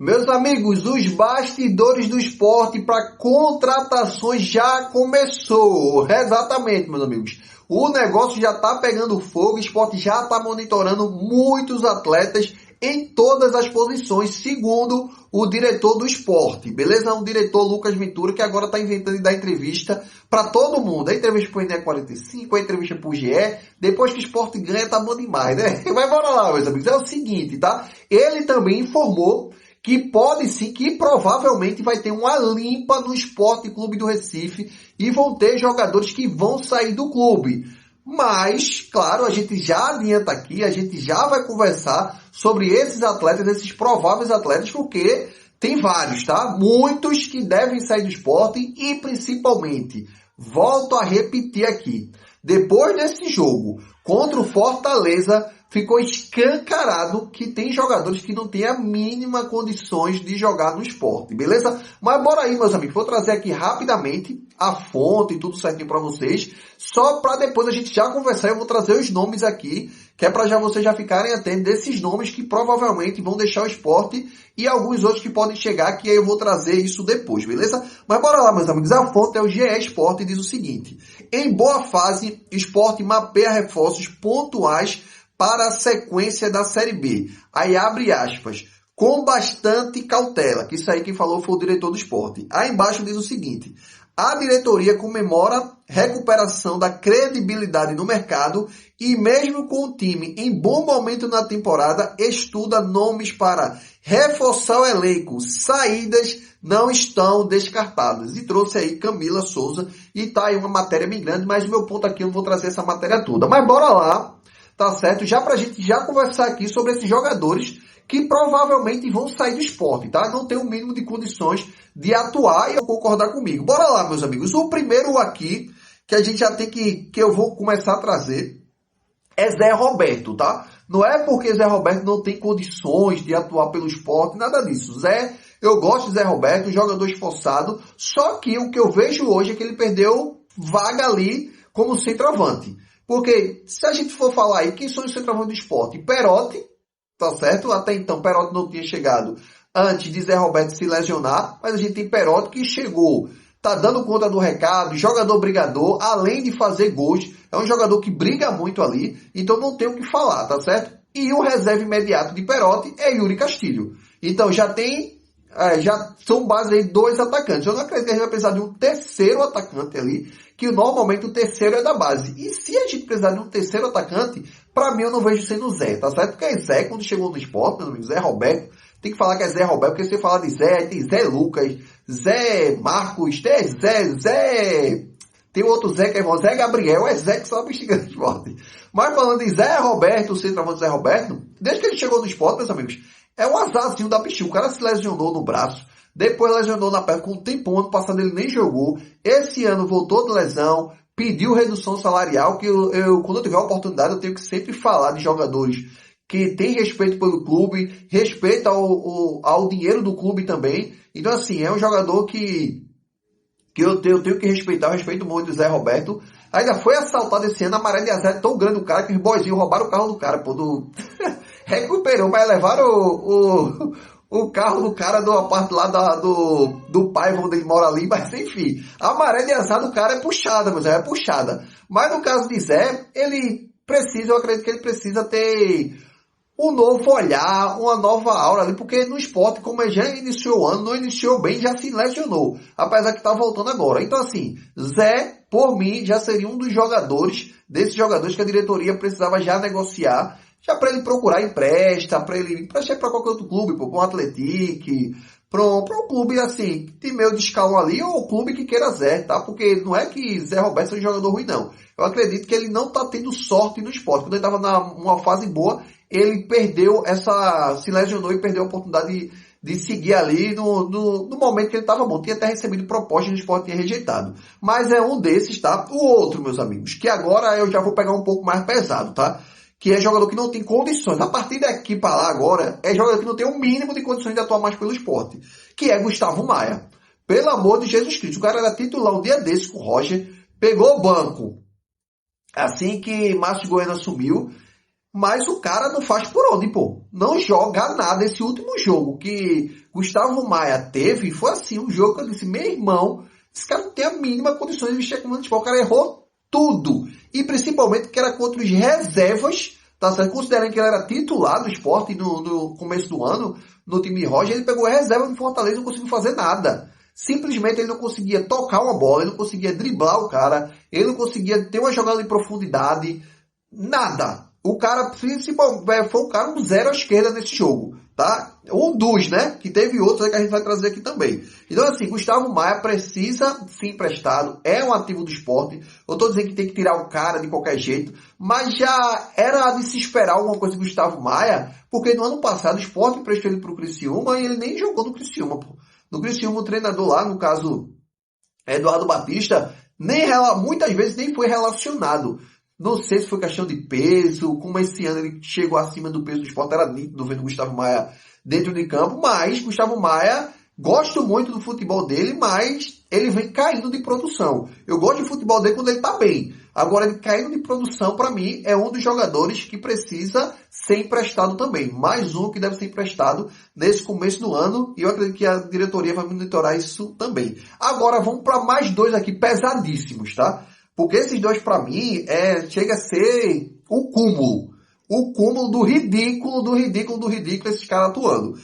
Meus amigos, os bastidores do esporte para contratações já começou. Exatamente, meus amigos. O negócio já está pegando fogo, o esporte já está monitorando muitos atletas em todas as posições, segundo o diretor do esporte. Beleza? Um diretor, Lucas Ventura, que agora está inventando de dar entrevista para todo mundo. A entrevista para o INE45, a entrevista para o GE. Depois que o esporte ganha, tá bom demais, né? Mas bora lá, meus amigos. É o seguinte, tá? Ele também informou que pode sim, que provavelmente vai ter uma limpa no Sport Clube do Recife e vão ter jogadores que vão sair do clube. Mas, claro, a gente já adianta aqui, a gente já vai conversar sobre esses atletas, esses prováveis atletas, porque tem vários, tá? Muitos que devem sair do esporte e principalmente, volto a repetir aqui, depois desse jogo contra o Fortaleza, ficou escancarado que tem jogadores que não têm a mínima condições de jogar no esporte, beleza? Mas bora aí, meus amigos, vou trazer aqui rapidamente a fonte e tudo certinho para vocês, só para depois a gente já conversar. Eu vou trazer os nomes aqui, que é para já vocês já ficarem atentos desses nomes que provavelmente vão deixar o esporte e alguns outros que podem chegar, que aí eu vou trazer isso depois, beleza? Mas bora lá, meus amigos, a fonte é o GE Sport e diz o seguinte: em boa fase, o esporte mapeia reforços pontuais para a sequência da Série B. Aí abre aspas, com bastante cautela, que isso aí quem falou foi o diretor do esporte. Aí embaixo diz o seguinte: a diretoria comemora recuperação da credibilidade no mercado e mesmo com o time em bom momento na temporada, estuda nomes para reforçar o elenco. Saídas não estão descartadas. E trouxe aí Camila Souza e tá aí uma matéria bem grande, mas o meu ponto aqui eu não vou trazer essa matéria toda. Mas bora lá. Tá certo? Já pra gente já conversar aqui sobre esses jogadores que provavelmente vão sair do esporte, tá? Não tem o mínimo de condições de atuar e eu concordar comigo. Bora lá, meus amigos. O primeiro aqui que a gente já tem que eu vou começar a trazer é Zé Roberto, tá? Não é porque Zé Roberto não tem condições de atuar pelo esporte, nada disso. Eu gosto de Zé Roberto, jogador esforçado, só que o que eu vejo hoje é que ele perdeu vaga ali como centroavante. Porque se a gente for falar aí, quem são os centroavantes do esporte? Perotti, tá certo? Até então Perotti não tinha chegado antes de Zé Roberto se lesionar, mas a gente tem Perotti que chegou, tá dando conta do recado, jogador brigador, além de fazer gols, é um jogador que briga muito ali, então não tem o que falar, tá certo? E o reserva imediato de Perotti é Yuri Castilho. Então já são base aí dois atacantes. Eu não acredito que a gente vai precisar de um terceiro atacante ali, que normalmente o terceiro é da base. E se a gente precisar de um terceiro atacante, pra mim eu não vejo sendo Zé, tá certo? Porque Zé, quando chegou no esporte, meu amigo, Zé Roberto, tem que falar que é Zé Roberto, porque se você falar de Zé, tem Zé Lucas, Zé Marcos, tem Zé... Tem outro Zé que é irmão, Zé Gabriel, é Zé que só bexiga no esporte. Mas falando de Zé Roberto, o centroavante Zé Roberto, desde que ele chegou no esporte, meus amigos, é um azarzinho da bexiga. O cara se lesionou no braço, depois lesionou na perna com um tempão, ano passado ele nem jogou. Esse ano voltou de lesão, pediu redução salarial, que quando eu tiver a oportunidade, eu tenho que sempre falar de jogadores que têm respeito pelo clube, respeito ao dinheiro do clube também. Então, assim, é um jogador que eu tenho que respeitar, eu respeito muito o Zé Roberto. Ainda foi assaltado esse ano, a maré de azar é tão grande o cara que os boizinhos roubaram o carro do cara, pô, recuperou, mas levaram o carro do cara da parte lá do pai, onde ele mora ali, mas enfim, a maré de azar do cara é puxada, mas é puxada. Mas no caso de Zé, eu acredito que ele precisa ter um novo olhar, uma nova aura ali, porque no esporte, como ele já iniciou o ano, não iniciou bem, já se lesionou, apesar que tá voltando agora. Então assim, Zé, por mim, já seria um dos jogadores, desses jogadores que a diretoria precisava já negociar, já para ele procurar empresta, para ele emprestar para qualquer outro clube, para um Atlético, para um clube assim, de meio de escalão ali, ou um clube que queira Zé, tá? Porque não é que Zé Roberto seja um jogador ruim, não. Eu acredito que ele não tá tendo sorte no esporte. Quando ele estava numa fase boa, ele se lesionou e perdeu a oportunidade de seguir ali no momento que ele estava bom. Tinha até recebido proposta, o esporte tinha rejeitado. Mas é um desses, tá? O outro, meus amigos, que agora eu já vou pegar um pouco mais pesado, tá? Que é jogador que não tem condições. A partir daqui para lá agora, é jogador que não tem o mínimo de condições de atuar mais pelo esporte. Que é Gustavo Maia. Pelo amor de Jesus Cristo. O cara era titular um dia desse com o Roger, pegou o banco assim que Márcio Goiano assumiu, mas o cara não faz por onde, pô. Não joga nada. Esse último jogo que Gustavo Maia teve, foi assim, um jogo que eu disse, meu irmão, esse cara não tem a mínima condições de vestir a camisa do Sport, o cara errou tudo. E principalmente que era contra os reservas, tá certo? Considerando que ele era titular do Sport no começo do ano, no time Roger, ele pegou a reserva do Fortaleza e não conseguiu fazer nada. Simplesmente ele não conseguia tocar uma bola, ele não conseguia driblar o cara, ele não conseguia ter uma jogada de profundidade, nada. O cara, principal, foi um cara um zero à esquerda nesse jogo, tá? Um dos, né? Que teve outros que a gente vai trazer aqui também. Então, assim, Gustavo Maia precisa ser emprestado, é um ativo do Sport. Eu tô dizendo que tem que tirar o cara de qualquer jeito, mas já era de se esperar alguma coisa de Gustavo Maia, porque no ano passado o Sport emprestou ele pro Criciúma e ele nem jogou no Criciúma, pô. No Criciúma, o treinador lá, no caso, Eduardo Batista, muitas vezes nem foi relacionado. Não sei se foi questão de peso, como esse ano ele chegou acima do peso do Sport, era nítido vendo o Gustavo Maia dentro de campo, mas Gustavo Maia, gosto muito do futebol dele, mas ele vem caindo de produção. Eu gosto do futebol dele quando ele tá bem. Agora, ele caindo de produção, para mim, é um dos jogadores que precisa ser emprestado também. Mais um que deve ser emprestado nesse começo do ano, e eu acredito que a diretoria vai monitorar isso também. Agora, vamos para mais dois aqui pesadíssimos, tá? Porque esses dois, para mim, chega a ser o cúmulo. O cúmulo do ridículo, esses caras atuando.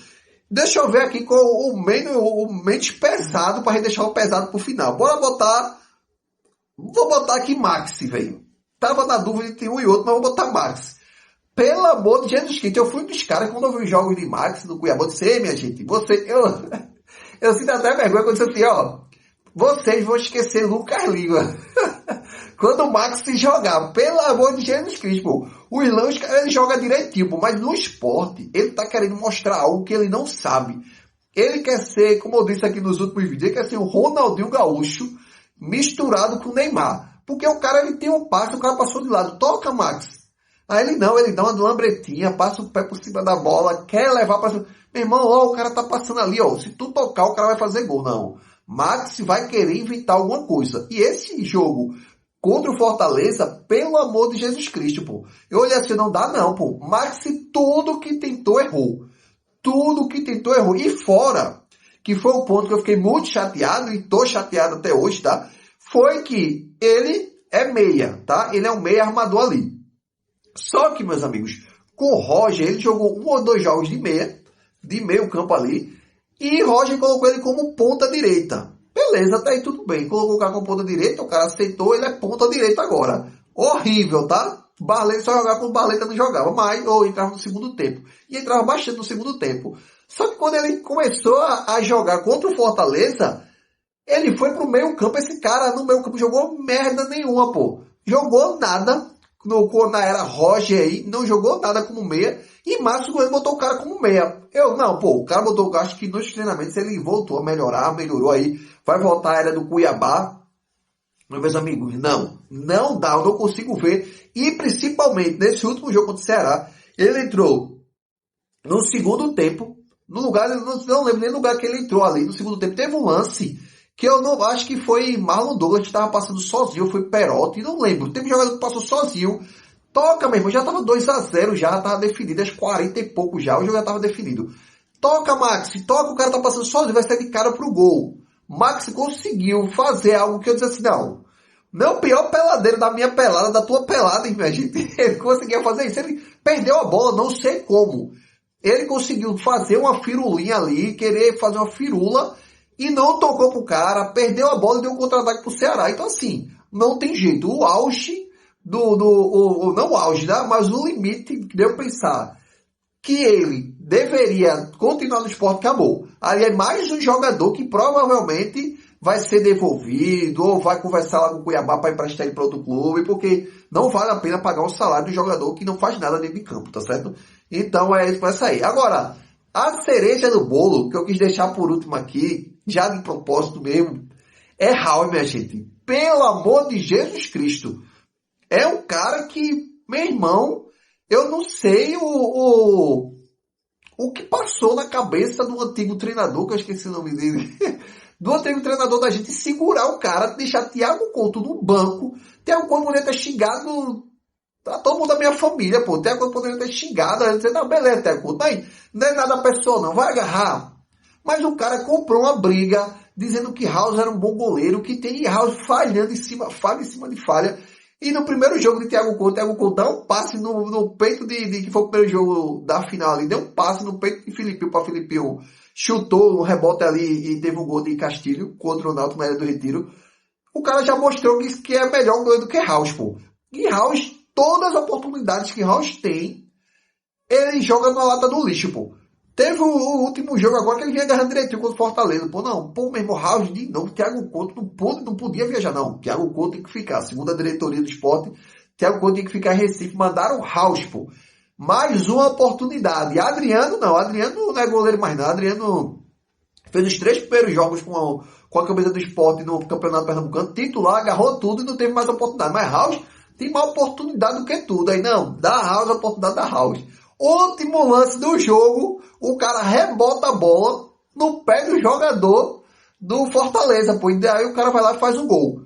Deixa eu ver aqui com o menos pesado, para gente deixar o pesado pro final. Vou botar aqui Maxi, velho. Tava na dúvida entre um e outro, mas vou botar Maxi. Pelo amor de Jesus Cristo, eu fui um dos caras, quando eu vi os jogos de Maxi no Cuiabá, eu disse, minha gente, eu sinto até vergonha quando eu disse assim, ó, vocês vão esquecer Lucas Lima. Quando o Max se jogar, pelo amor de Jesus Cristo, pô. O Irlão, ele joga direitinho, pô, mas no esporte, ele tá querendo mostrar algo que ele não sabe. Ele quer ser, como eu disse aqui nos últimos vídeos, ele quer ser o Ronaldinho Gaúcho misturado com o Neymar. Porque o cara, ele tem um passe, o cara passou de lado. Toca, Max. Aí ele não, ele dá uma lambretinha, passa o pé por cima da bola, quer levar pra cima. Meu irmão, ó, o cara tá passando ali, ó. Se tu tocar, o cara vai fazer gol. Não. Max vai querer inventar alguma coisa. E esse jogo contra o Fortaleza, pelo amor de Jesus Cristo, pô. Eu olhei assim, não dá não, pô. Max, tudo que tentou, errou. Tudo que tentou, errou. E fora, que foi o ponto que eu fiquei muito chateado, e tô chateado até hoje, tá? Foi que ele é meia, tá? Ele é um meia armador ali. Só que, meus amigos, com o Roger, ele jogou 1 ou 2 jogos de meio campo ali, e Roger colocou ele como ponta direita. Beleza, até aí tudo bem. Colocou o cara como ponta direita, o cara aceitou, ele é ponta direita agora. Horrível, tá? Barleta só jogava quando o Barleta não jogava, ou entrava no segundo tempo. E entrava bastante no segundo tempo. Só que quando ele começou a jogar contra o Fortaleza, ele foi pro meio campo. Esse cara no meio campo jogou merda nenhuma, pô. Jogou nada. Na era Roger aí, não jogou nada como meia. E Márcio Gomes botou o cara como meia. O cara botou, acho que nos treinamentos ele voltou a melhorar, melhorou aí. Vai voltar a era do Cuiabá. Mas, meus amigos, não dá, eu não consigo ver. E principalmente nesse último jogo contra o Ceará, ele entrou no segundo tempo, no lugar, não lembro nem o lugar que ele entrou ali, no segundo tempo. Teve um lance que eu não acho que foi Marlon Douglas que estava passando sozinho, foi Perotti, não lembro. Teve um jogador que passou sozinho. Toca, meu irmão, já estava 2-0, já estava definido, às 40 e pouco já, o jogo já estava definido. Toca, Max, toca, o cara tá passando sozinho, vai sair de cara pro gol. Max conseguiu fazer algo que eu disse assim, não o pior peladeiro da minha pelada, da tua pelada, hein, minha gente. Ele conseguia fazer isso, ele perdeu a bola, não sei como. Ele conseguiu fazer uma firulinha ali, querer fazer uma firula, e não tocou pro cara, perdeu a bola e deu um contra-ataque pro Ceará. Então assim, não tem jeito. O auge não o auge, né? Mas o limite que deu pensar que ele deveria continuar no Sport, acabou. Aí é mais um jogador que provavelmente vai ser devolvido ou vai conversar lá com o Cuiabá para emprestar ele para outro clube, porque não vale a pena pagar o salário do jogador que não faz nada dentro de campo, tá certo? Então é isso, vai sair. Agora, a cereja do bolo, que eu quis deixar por último aqui, já de propósito mesmo, é Raul, minha gente. Pelo amor de Jesus Cristo. É um cara que, meu irmão, eu não sei o que passou na cabeça do antigo treinador, que eu esqueci o nome dele, do antigo treinador da gente, segurar o cara, deixar Thiago Couto no banco. Thiago Couto poderia ter xingado a todo mundo da minha família, pô. Thiago Couto poderia ter xingado, dizer, não, beleza, Thiago Couto, não é nada pessoal não, vai agarrar. Mas o cara comprou uma briga dizendo que House era um bom goleiro, que tem House falhando falha em cima de falha. E no primeiro jogo de Thiago Couto dá um passe no peito que foi o primeiro jogo da final ali, deu um passe no peito de Filipinho para Filipinho. Chutou um rebote ali e teve um gol de Castilho contra o Náutico na Ilha do Retiro. O cara já mostrou que é melhor goleiro do que House, pô. E House, todas as oportunidades que House tem, ele joga na lata do lixo, pô. Teve o último jogo agora que ele vinha agarrando direitinho contra o Fortaleza. Pô, não. Pô, mesmo House de novo. Thiago Couto não podia viajar, não. Thiago Couto tem que ficar. Segundo a diretoria do esporte, Thiago Couto tem que ficar em Recife. Mandaram House, pô. Mais uma oportunidade. Adriano, não. Adriano não é goleiro mais, não. Adriano fez os 3 primeiros jogos com a camisa do esporte no Campeonato Pernambucano. Titular, agarrou tudo e não teve mais oportunidade. Mas House tem mais oportunidade do que tudo. Aí não. Dá House a oportunidade da House. Último lance do jogo, o cara rebota a bola no pé do jogador do Fortaleza, pô. E aí o cara vai lá e faz um gol.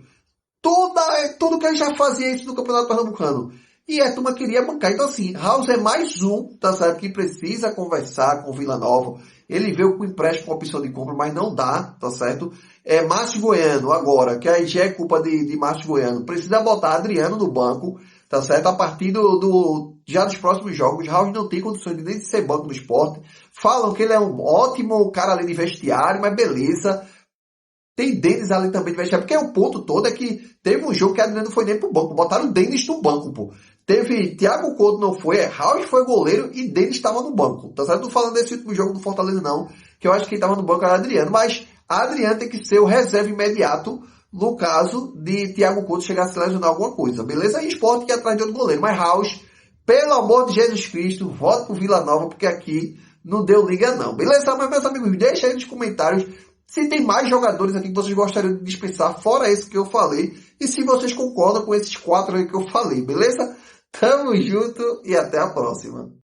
Tudo que ele já fazia isso no Campeonato Pernambucano. E a turma queria bancar. Então assim, House é mais um, tá certo? Que precisa conversar com o Vila Nova. Ele veio com empréstimo com opção de compra, mas não dá, tá certo? Márcio Goiano, agora, que aí já é culpa de Márcio Goiano. Precisa botar Adriano no banco, tá certo? A partir já dos próximos jogos, House não tem condições nem de ser banco no esporte. Falam que ele é um ótimo cara ali de vestiário, mas beleza. Tem Denis ali também de vestiário, porque o ponto todo é que teve um jogo que Adriano não foi nem pro banco. Botaram o Denis no banco, pô. Teve Thiago Couto não foi, House foi goleiro e Denis estava no banco. Tá certo? Não tô falando desse último jogo do Fortaleza não, que eu acho que quem estava no banco era Adriano, mas Adriano tem que ser o reserva imediato no caso de Thiago Couto chegar a se lesionar alguma coisa, beleza? E esporte que é atrás de outro goleiro, mas House, pelo amor de Jesus Cristo, volte pro Vila Nova, porque aqui não deu liga não, beleza? Mas meus amigos, deixa aí nos comentários se tem mais jogadores aqui que vocês gostariam de dispensar, fora esse que eu falei, e se vocês concordam com esses 4 aí que eu falei, beleza? Tamo junto e até a próxima.